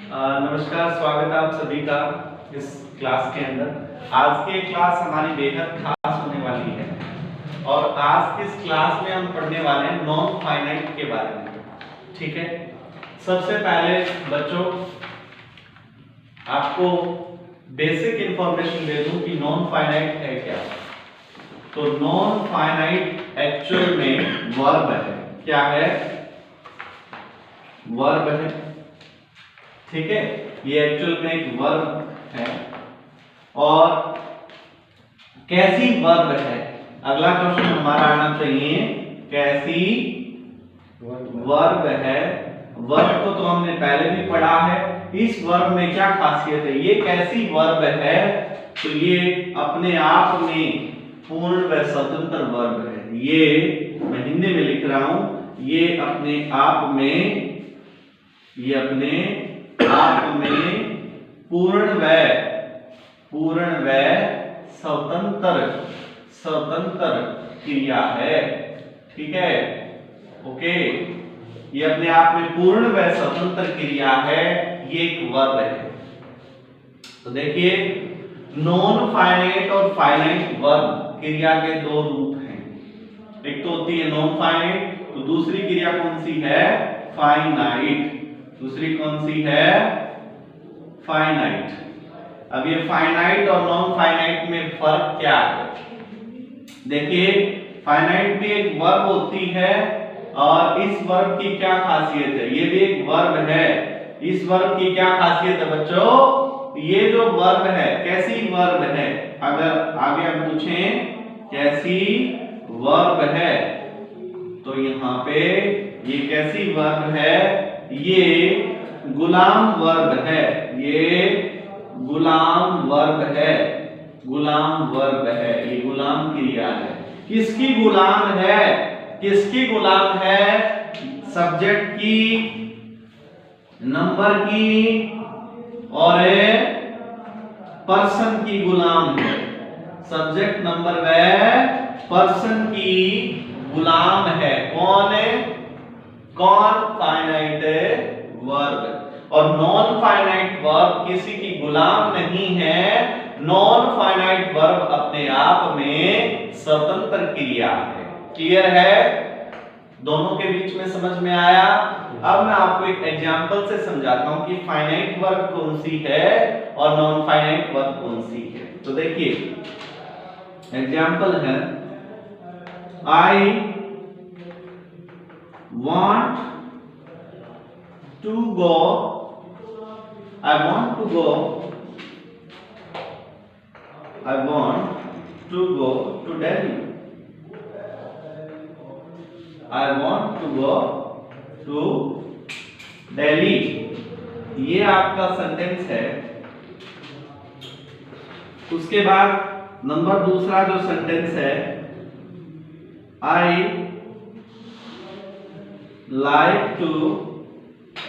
नमस्कार, स्वागत है आप सभी का इस क्लास के अंदर। आज की क्लास हमारी बेहद खास होने वाली है और आज की इस क्लास में हम पढ़ने वाले हैं नॉन फाइनाइट के बारे में। ठीक है, सबसे पहले बच्चों आपको बेसिक इंफॉर्मेशन दे दूं कि नॉन फाइनाइट है क्या। तो नॉन फाइनाइट एक्चुअल में वर्ब है। क्या है? वर्ब है। ठीक है, ये एक्चुअल में एक वर्ब है। और कैसी वर्ब है, अगला क्वेश्चन हमारा आना चाहिए, कैसी वर्ब है। वर्ब को तो हमने पहले भी पढ़ा है। इस वर्ब में क्या खासियत है, ये कैसी वर्ब है? तो ये अपने आप में पूर्ण व स्वतंत्र वर्ब है। ये मैं हिंदी में लिख रहा हूं, ये अपने आप में पूर्ण व स्वतंत्र क्रिया है। ठीक है, ओके, ये अपने आप में पूर्ण व स्वतंत्र क्रिया है, ये एक वर्ब है। तो देखिए, नॉन फाइनाइट और फाइनाइट वर्ब क्रिया के दो रूप हैं। एक तो होती है नॉन फाइनाइट, तो दूसरी क्रिया कौन सी है? फाइनाइट। दूसरी कौन सी है? फाइनाइट। अब ये फाइनाइट और नॉन फाइनाइट में फर्क क्या है? देखिए, फाइनाइट भी एक वर्ब होती है और इस वर्ब की क्या खासियत है? ये भी एक वर्ब है। इस वर्ब की क्या खासियत है बच्चों? ये जो वर्ब है, कैसी वर्ब है? अगर आगे हम पूछें कैसी वर्ब है, तो यहाँ पे ये कैसी वर्ब है? ये गुलाम वर्ब है। ये गुलाम वर्ब है। गुलाम वर्ब है, ये गुलाम क्रिया है। किसकी गुलाम है? किसकी गुलाम है? सब्जेक्ट की, नंबर की और पर्सन की गुलाम है। सब्जेक्ट, नंबर व पर्सन की गुलाम है। कौन है? कौन? Finite verb. और नॉन फाइनाइट वर्ब किसी की गुलाम नहीं है। नॉन फाइनाइट वर्ब अपने आप में स्वतंत्र क्रिया है। क्लियर है? दोनों के बीच में समझ में आया? अब मैं आपको एक एग्जांपल से समझाता हूं कि फाइनाइट वर्ब कौन सी है और नॉन फाइनाइट वर्ब कौन सी है। तो देखिए, एग्जांपल है, आई want to go, I want to go to Delhi. I want to go to Delhi. ये आपका सेंटेंस है। उसके बाद नंबर दूसरा जो सेंटेंस है, I like to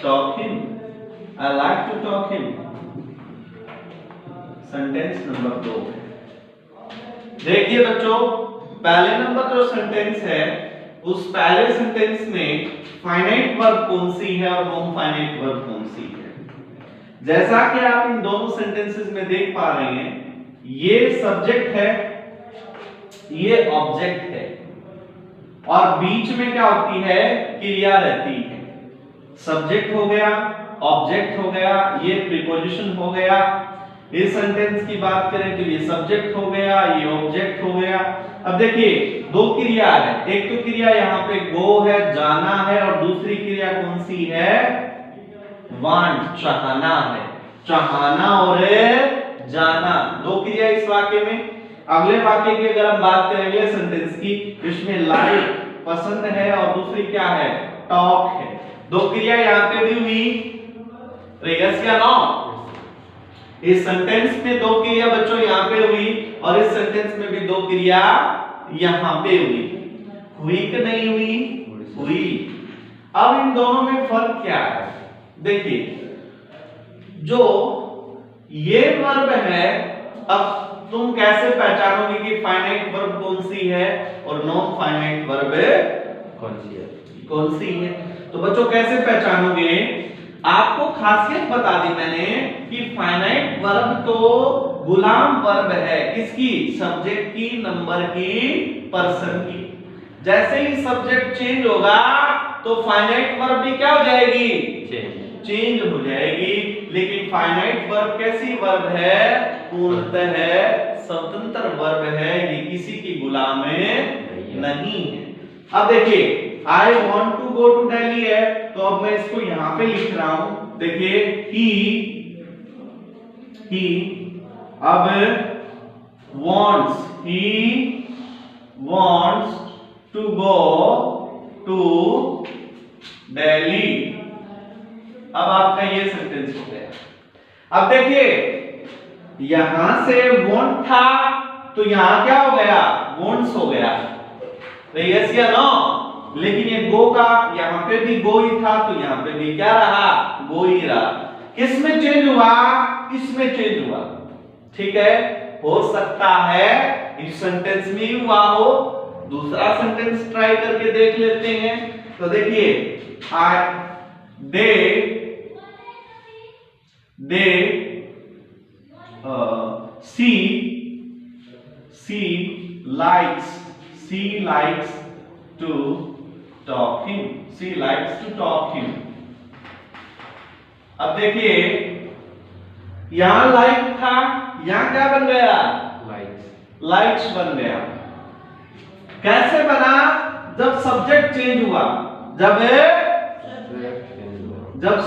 talk him. I like to talk him. Sentence number 2 है। देखिए बच्चों, पहले नंबर जो सेंटेंस है, उस पहले सेंटेंस में फाइनाइट वर्ब कौन सी है और नॉन फाइनाइट वर्ब कौन सी है। जैसा कि आप इन दोनों सेंटेंसेस में देख पा रहे हैं, ये सब्जेक्ट है, ये ऑब्जेक्ट है और बीच में क्या होती है? क्रिया रहती है। सब्जेक्ट हो गया, ऑब्जेक्ट हो गया, ये प्रीपोजिशन हो गया। इस सेंटेंस की बात करें तो ये सब्जेक्ट हो गया, ये ऑब्जेक्ट हो गया। अब देखिए, दो क्रिया है। एक तो क्रिया यहाँ पे गो है, जाना है, और दूसरी क्रिया कौन सी है? वांट, चाहना है। चाहना और जाना, दो क्रिया इस वाक्य में। अगले वाक्य की अगर हम बात करें अगले सेंटेंस की, इसमें लाइक पसंद है और दूसरी क्या है? टॉक है। दो क्रिया यहाँ पे भी हुई, यस या नो? इस सेंटेंस में दो क्रिया बच्चों यहाँ पे हुई और इस सेंटेंस में भी दो क्रिया यहाँ पे हुई कि नहीं हुई? हुई। अब इन दोनों में फर्क क्या है? देखिए, जो ये वर्ब है, अब तुम कैसे पहचानोगे कि फाइनाइट वर्ब कौन सी है और नॉन फाइनाइट वर्ब कौन सी है? तो बच्चों कैसे पहचानोगे? आपको खासियत बता दी मैंने कि फाइनाइट वर्ब तो गुलाम वर्ब है, किसकी? सब्जेक्ट की, नंबर की, पर्सन की। जैसे ही सब्जेक्ट चेंज होगा तो फाइनाइट वर्ब भी क्या हो जाएगी? चेंज हो जाएगी। लेकिन फाइनाइट वर्ब कैसी वर्ब है? पूर्णतः स्वतंत्र वर्ब है, ये किसी की गुलाम नहीं है। अब देखिए I want to go to Delhi है, तो अब मैं इसको यहां पे लिख रहा हूं। देखिए he अब wants to go to Delhi। अब आपका ये सेंटेंस हो गया। अब देखिए यहां से want था तो यहां क्या हो गया? wants हो गया। तो यस या नो? लेकिन ये गो का यहां पे भी गो ही था तो यहां पे भी क्या रहा? गो ही रहा। किस में चेंज हुआ? इसमें चेंज हुआ। ठीक है, हो सकता है इस सेंटेंस में ही हुआ हो। दूसरा सेंटेंस ट्राई करके देख लेते हैं। तो देखिए she likes to talk him। she likes to talk him। अब देखिए यहां लाइक था, यहां क्या बन गया? लाइक्स बन गया। कैसे बना? जब सब्जेक्ट चेंज हुआ। जब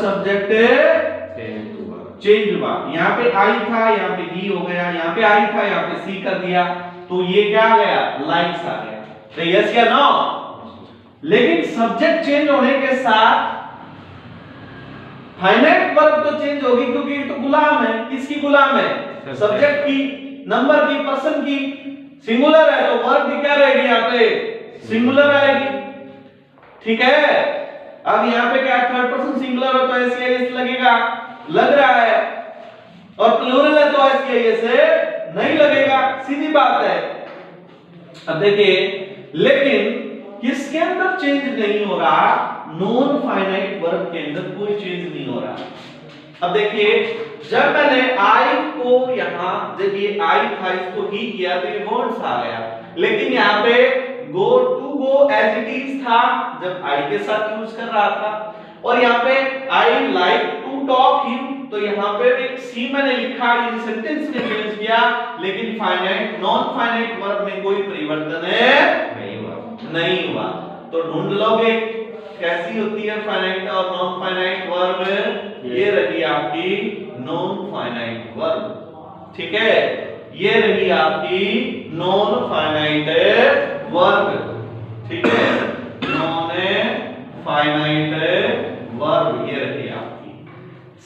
सब्जेक्ट चेंज हुआ। यहाँ पे आई था, यहाँ पे ही हो गया, यहाँ पे आई था, यहाँ पे सी कर दिया, तो ये क्या आ गया? लाइक्स आ गया। तो यस या नो? लेकिन सब्जेक्ट चेंज होने के साथ फाइनाइट वर्ब तो चेंज होगी, क्योंकि ये तो गुलाम है। किसकी गुलाम है? सब्जेक्ट की, नंबर की, पर्सन की। सिंगुलर है तो वर्ब भी क्या रहेगी? यहाँ पे सिंगुलर आएगी। ठीक है, अब यहाँ पे क्या थर्ड पर्सन सिंगुलर हो तो एस लगेगा, लग रहा है, और प्लूरल है तो एस नहीं लगेगा, सीधी बात है। अब देखिए लेकिन किसके अंदर चेंज नहीं हो रहा? नॉन फाइनाइट वर्ब के अंदर कोई चेंज नहीं हो रहा। अब देखिए जब मैंने आई को यहां, जब ये आई था इसको ही किया तो ये वर्ड्स आ गया। लेकिन यहाँ पे go to go as it is था जब आई के साथ यूज कर रहा था, और यहाँ पे I like to talk him, तो यहाँ पे एक सी मैंने लिखा, इन सेंटेंस में चेंज किया, लेकिन फाइनाइट नॉन फाइनाइट वर्ब में कोई परिवर्तन नहीं हुआ। तो ढूंढ लोगे कैसी होती है फाइनाइट और नॉन फाइनाइट वर्ब? ये रही आपकी नॉन फाइनाइट वर्ब। ठीक है, ये रही आपकी नॉन फाइनाइट वर्ब। ठीक है, नॉन फाइनाइट वर्ब ये रही आपकी।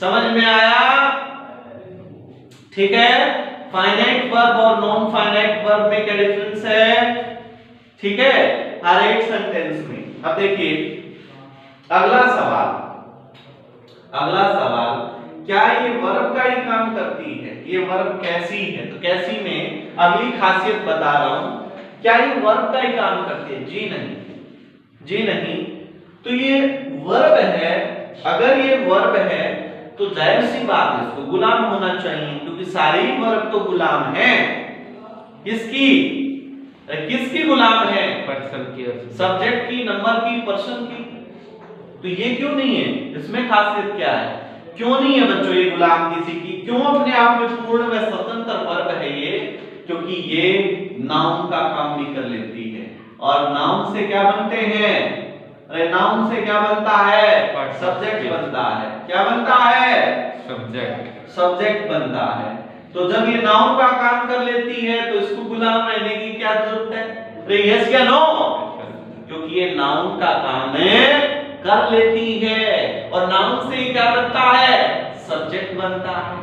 समझ में आया? ठीक है, फाइनाइट वर्ब और नॉन फाइनाइट वर्ब में क्या डिफरेंस है? ठीक है, हर एक सेंटेंस में। अब देखिए अगला सवाल, क्या ये वर्ब का ही काम करती है? ये वर्ब कैसी है? तो कैसी में अगली खासियत बता रहा हूं। क्या ये वर्ब का ही काम करती है? जी नहीं। तो ये वर्ब है, अगर ये वर्ब है तो जाहिर सी बात है इसको गुलाम होना चाहिए, क्योंकि सारे ही वर्ब तो गुलाम हैं। किसकी गुलाम है? पर्सन की, सब्जेक्ट की, नंबर की, पर्सन की। तो ये क्यों नहीं है? इसमें खासियत क्या है? क्यों नहीं है बच्चों ये गुलाम किसी की? क्यों अपने आप में पूर्ण व स्वतंत्र वर्ब है ये? क्योंकि ये नाउन का काम भी कर लेती है, और नाउन से क्या बनते हैं? अरे नाउन से क्या बनता है? सब्जेक्ट बनता है। क्या बनता है? सब्जेक्ट बनता है। तो जब ये नाउन का काम कर लेती है तो इसको गुलाम रहने की क्या जरूरत है? अरे यस या नो? क्योंकि ये नाउन का काम कर लेती है, और नाउन से ही क्या बनता है? सब्जेक्ट बनता है।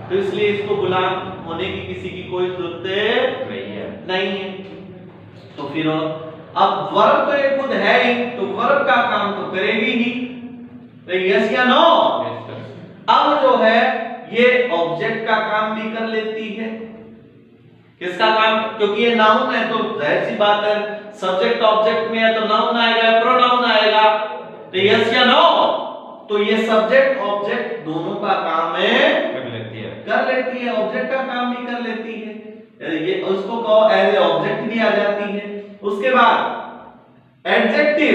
तो इसलिए इसको गुलाम होने की किसी की कोई जरूरत नहीं है। तो फिर अब वर्ब तो ये खुद है ही, तो वर्ब का काम तो करेगी ही। तो यस या नो? अब जो है ये ऑब्जेक्ट का काम भी कर लेती है। किसका काम? क्योंकि ये नाउन है तो जाहिर सी बात है सब्जेक्ट ऑब्जेक्ट में है तो नाउन आएगा, प्रोनाउन आएगा। तो यस या नो? तो ये सब्जेक्ट ऑब्जेक्ट दोनों का काम कर लेती है, ऑब्जेक्ट का काम भी कर लेती है, ये उसको कहो एज ए ऑब्जेक्ट भी आ जाती है। उसके बाद एडजेक्टिव,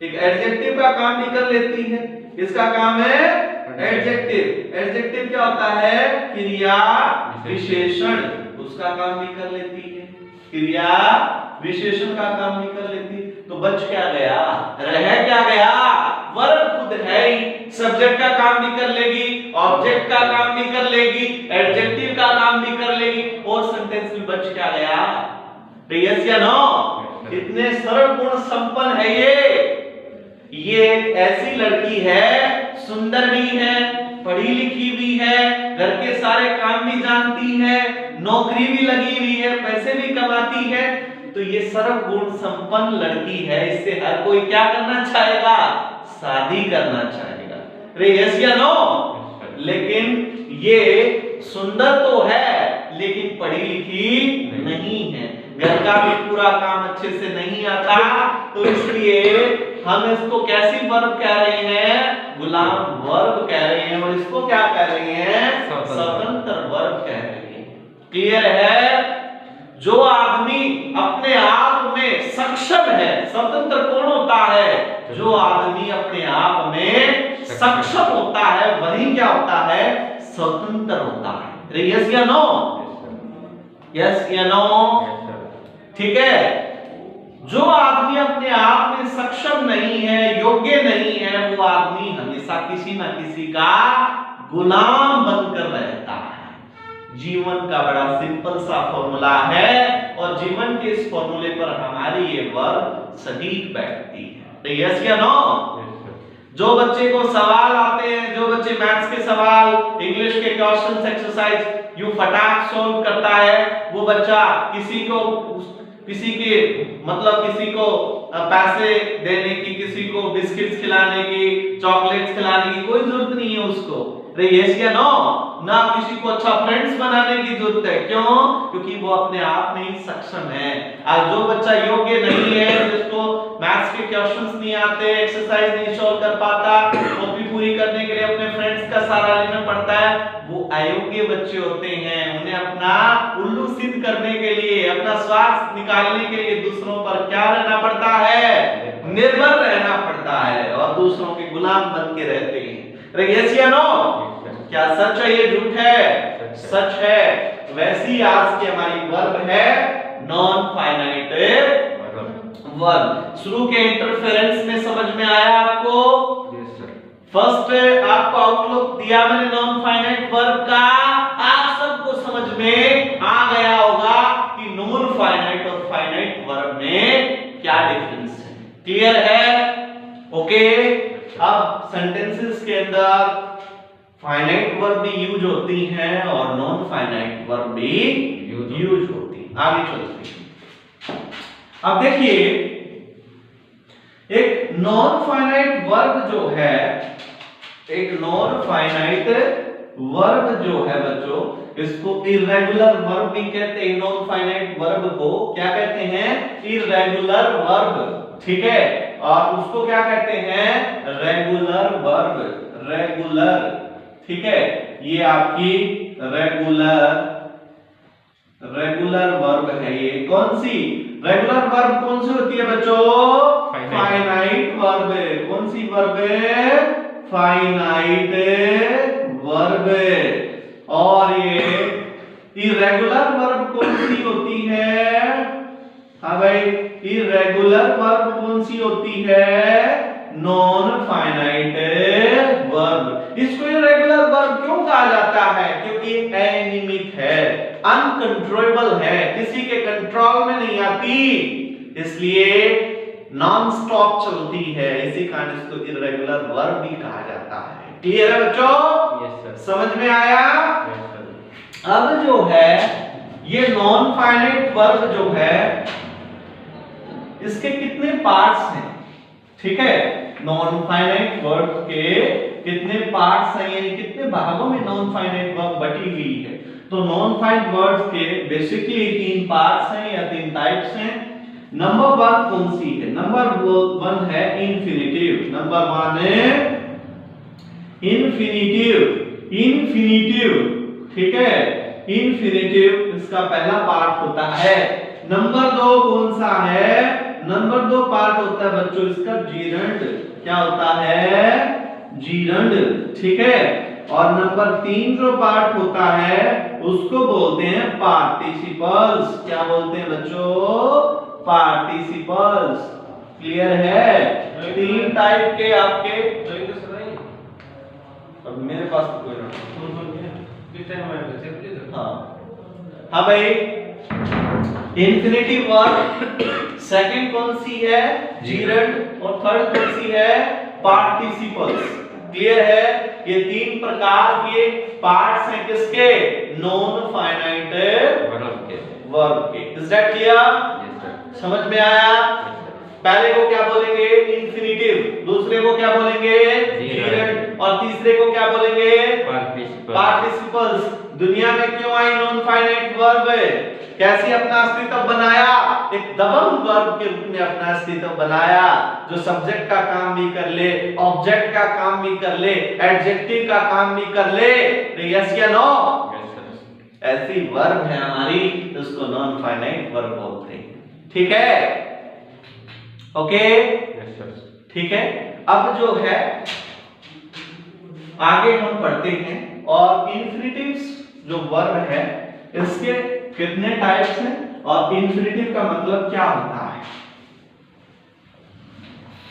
एक एडजेक्टिव का काम भी कर लेती है, इसका काम है एडजेक्टिव। एडजेक्टिव क्या होता है? क्रिया विशेषण, उसका काम भी कर लेती है, क्रिया विशेषण का काम भी कर लेती है। तो बच क्या गया? रह क्या गया? वर्ब खुद है ही, सब्जेक्ट का काम भी कर लेगी, ऑब्जेक्ट का काम भी कर लेगी, एडजेक्टिव का काम भी कर लेगी, और सेंटेंस में बच क्या गया? यस या नो? इतने सरल गुण संपन्न है ये एक ऐसी लड़की है, सुंदर भी है, पढ़ी लिखी भी है, घर के सारे काम भी जानती है, नौकरी भी लगी हुई है, पैसे भी कमाती है, तो ये सर्व गुण संपन्न लड़की है, इससे हर कोई क्या करना चाहेगा? शादी करना चाहेगा। अरे यस या नो? लेकिन ये सुंदर तो है लेकिन पढ़ी लिखी नहीं है, घर का भी पूरा काम अच्छे से नहीं आता, तो इसलिए हम इसको कैसी वर्ब कह रहे हैं? गुलाम वर्ब कह रहे हैं, और इसको क्या कह रहे हैं? स्वतंत्र वर्ब कह रहे हैं। क्लियर है? जो आदमी अपने आप में सक्षम है, स्वतंत्र कौन होता है? जो आदमी अपने आप में सक्षम होता है वही क्या होता है? स्वतंत्र होता है। यस या नो? यस या नो? ठीक है। जो आदमी अपने आप में सक्षम नहीं है, योग्य नहीं है, वो आदमी हमेशा किसी ना किसी का गुलाम बनकर रहता है। जीवन का बड़ा सिंपल सा फॉर्मूला है, और जीवन के इस फॉर्मूले पर हमारी ये वर्ब सटीक बैठती है। तो यस या नो? जो बच्चे को सवाल आते हैं, जो बच्चे मैथ्स के सवाल, इंग्लिश के क्वेश्चंस, एक्सरसाइज यू फटाक सॉल्व करता है, वो बच्चा किसी के मतलब किसी को पैसे देने की, किसी को बिस्किट्स खिलाने की, चॉकलेट्स खिलाने की कोई जरूरत नहीं है उसको। यस या नो? ना किसी को अच्छा फ्रेंड्स बनाने की जरूरत है। क्यों? क्योंकि वो अपने आप में ही सक्षम है। आज जो बच्चा योग्य नहीं है, जिसको मैथ्स के क्वेश्चंस नहीं आते, एक्सरसाइज नहीं सॉल्व कर पाता, कॉपी पूरी करने के लिए अपने फ्रेंड्स का सहारा लेना पड़ता है, वो अयोग्य बच्चे होते हैं। उन्हें अपना उल्लू सिद्ध करने के लिए, अपना स्वार्थ निकालने के लिए दूसरों पर क्या रहना पड़ता है? निर्भर रहना पड़ता है, और दूसरों के गुलाम बन के रहते हैं। यस या नो? क्या सच है ये झूठ है? सच है। वैसी आज की हमारी वर्ब है नॉन फाइनाइट वर्ब। शुरू के इंटरफेरेंस में समझ में आया आपको? फर्स्ट आपको आउटलुक दिया मैंने नॉन फाइनाइट वर्ब का, आप सबको समझ में आ गया होगा कि नॉन फाइनाइट और फाइनाइट वर्ब में क्या डिफरेंस है। क्लियर है? ओके। अब सेंटेंसेस के अंदर फाइनाइट वर्ब भी यूज होती हैं और नॉन फाइनाइट वर्ब भी यूज होती है। आगे चलते हैं। अब देखिए, एक नॉन फाइनाइट वर्ब जो है, एक नॉन फाइनाइट वर्ब जो है बच्चों, इसको इर्रेगुलर वर्ब भी कहते हैं। नॉन फाइनाइट वर्ब को क्या कहते हैं? Irregular verb. ठीक है। और उसको क्या कहते हैं? Regular verb. रेगुलर, ठीक है, ये आपकी रेगुलर वर्ब है। ये कौन सी रेगुलर वर्ब कौन सी होती है बच्चों? Finite verb. कौन सी वर्ब? Finite verb. और ये इर्रेगुलर वर्ब कौन सी होती है? हाँ भाई, इर्रेगुलर वर्ब कौन सी होती है? Non finite verb. इसको इर्रेगुलर वर्ब क्यों कहा जाता है? क्योंकि अनियमित है, अनकंट्रोलेबल है, किसी के कंट्रोल में नहीं आती, इसलिए नॉन स्टॉप चलती है। इसी कारण इसको इर्रेगुलर वर्ब भी कहा जाता है। क्लियर है बच्चों? Yes sir. समझ में आया? Yes sir. अब जो है ये नॉन फाइनाइट वर्ब जो है, इसके कितने पार्ट्स हैं? ठीक है, नॉन फाइनाइट वर्ब के कितने पार्ट्स हैं, यानी कितने भागों में नॉन फाइनाइट वर्ब बटी हुई है? तो नॉन फाइनाइट वर्ब्स के बेसिकली 3 पार्ट्स हैं या 3 टाइप्स हैं। नंबर 1 कौन सी है? नंबर 1 है इंफिनिटिव। नंबर 1 है इंफिनिटिव, इंफिनिटिव, ठीक है, इंफिनिटिव इसका पहला पार्ट होता है। नंबर 2 कौन सा है? नंबर 2 पार्ट होता है बच्चों इसका जीरंड। क्या होता है? जीरंड, ठीक है। और नंबर 3 जो पार्ट होता है उसको बोलते हैं पार्टिसिपल्स। क्या बोलते हैं बच्चों? पार्टिसिपल्स। क्लियर है? 3 टाइप के आपके। अब मेरे पास तो कोई ना। हाँ भाई, इंफिनिटिव वर्ब, सेकंड कौन सी है? जीरंड, और थर्ड कौन सी है? पार्टिसिपल्स। क्लियर है? ये 3 प्रकार के पार्ट्स हैं किसके? नॉन फाइनाइट वर्ब के। Is that clear? समझ में आया? पहले को क्या बोलेंगे? इंफिनिटिव, दूसरे को क्या बोलेंगे? जीरंड, और तीसरे को क्या बोलेंगे? पार्टिसिपल्स। दुनिया में क्यों आई नॉन फाइनाइट वर्ब? कैसे अपना अस्तित्व बनाया? एक दबंग वर्ब के रूप में अपना अस्तित्व बनाया, जो सब्जेक्ट का काम भी कर ले, ऑब्जेक्ट का काम भी कर ले, एडजेक्टिव का काम भी कर ले। यस या नो? ऐसी वर्ब है हमारी, उसको नॉन फाइनाइट वर्ब बोलते हैं। ठीक है? ओके, ठीक है। अब जो है आगे हम पढ़ते हैं, और इंफिनिटिव्स जो वर्ब है इसके कितने टाइप्स हैं और इंफिनिटिव का मतलब क्या होता है।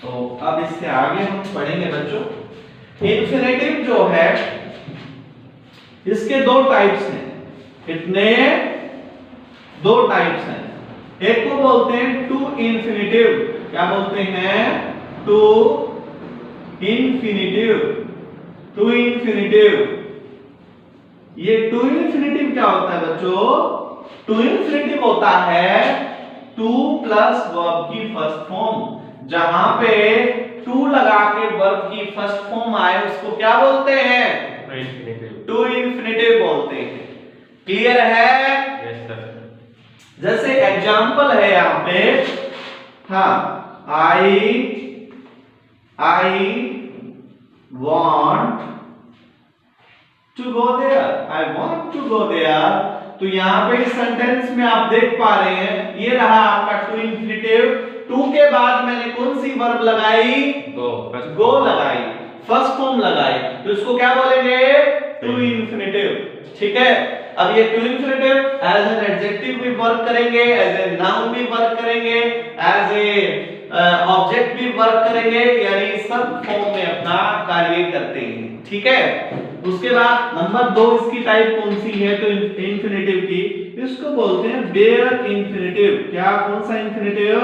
तो अब इससे आगे हम पढ़ेंगे बच्चों। इंफिनिटिव जो है इसके 2 टाइप्स हैं। कितने? 2 टाइप्स हैं। एक को बोलते हैं टू इंफिनिटिव। क्या बोलते हैं? To infinitive, to infinitive. ये टू इंफिनिटिव क्या होता है बच्चों? टू इंफिनिटिव होता है 2 प्लस वर्ब की फर्स्ट फॉर्म। जहां पे 2 लगा के वर्ब की फर्स्ट फॉर्म आए उसको क्या बोलते हैं? टू इंफिनिटिव बोलते हैं। क्लियर है? Yes sir. जैसे एग्जांपल है यहां पे, हाँ, I want to go there, I want to go there। तो यहाँ पे इस सेंटेंस में आप देख पा रहे हैं, ये रहा आपका टू इंफिनिटिव। 2 के बाद मैंने कौन सी वर्ब लगाई? गो लगाई, फर्स्ट फॉर्म लगाई, तो इसको क्या बोलेंगे? To infinitive. ठीक है? अब ये to infinitive as an adjective भी वर्क करेंगे, एज ए नाउन भी वर्क करेंगे, एज ए ऑब्जेक्ट भी वर्क करेंगे, यानी सब फॉर्म में अपना कार्य करते हैं। ठीक है? उसके बाद नंबर 2 इसकी टाइप कौन सी है? तो इंफिनिटिव की, इसको बोलते हैं बेयर इंफिनिटिव। क्या? कौन सा इंफिनिटिव?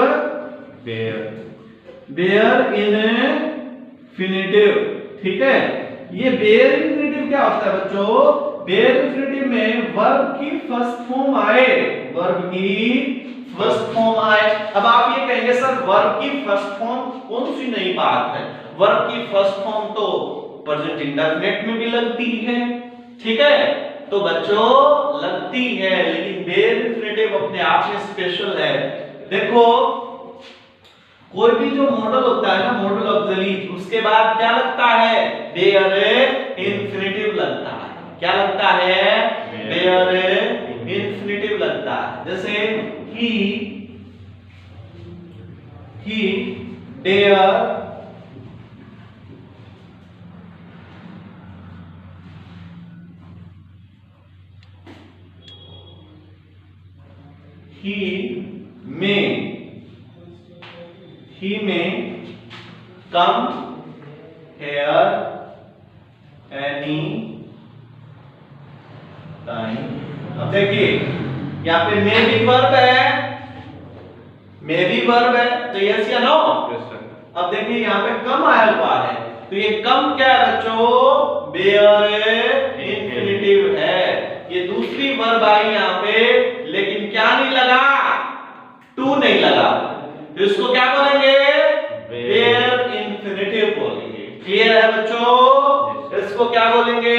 Bear infinitive. ठीक है? ये बेयर इंफिनिटिव क्या होता है बच्चों? बेयर इंफिनिटिव में वर्ब की फर्स्ट फॉर्म आए, वर्ब की फर्स्ट फॉर्म आए। अब आप ये कहेंगे सर वर्ब की फर्स्ट फॉर्म कौन सी नई बात है? वर्ब की फर्स्ट फॉर्म तो प्रेजेंट इंडेफिनिट में भी लगती है। ठीक है? तो बच्चों लगती है, लेकिन बेयर इंफिनिटिव अपने आप में स्पेशल है। देखो, कोई भी जो मॉडल होता है ना, मॉडल ऑक्सिलरी, उसके बाद क्या लगता है? बेयर इंफिनिटिव लगता है। क्या लगता है? बेयर इंफिनिटिव लगता है। जैसे he bear he may come here any time। अब देखिए यहाँ पे मे भी वर्ब है, मे भी वर्ब है, तो यस या नो? अब देखिए यहाँ पे कम आया हुआ है, तो ये कम क्या है बच्चों? बेयर इंफिनिटिव है। ये दूसरी वर्ब आई यहाँ पे, लेकिन क्या नहीं लगा? टू नहीं लगा, तो इसको क्या बोलेंगे? बेयर इंफिनिटिव बोलेंगे। क्लियर है बच्चों? इसको क्या बोलेंगे?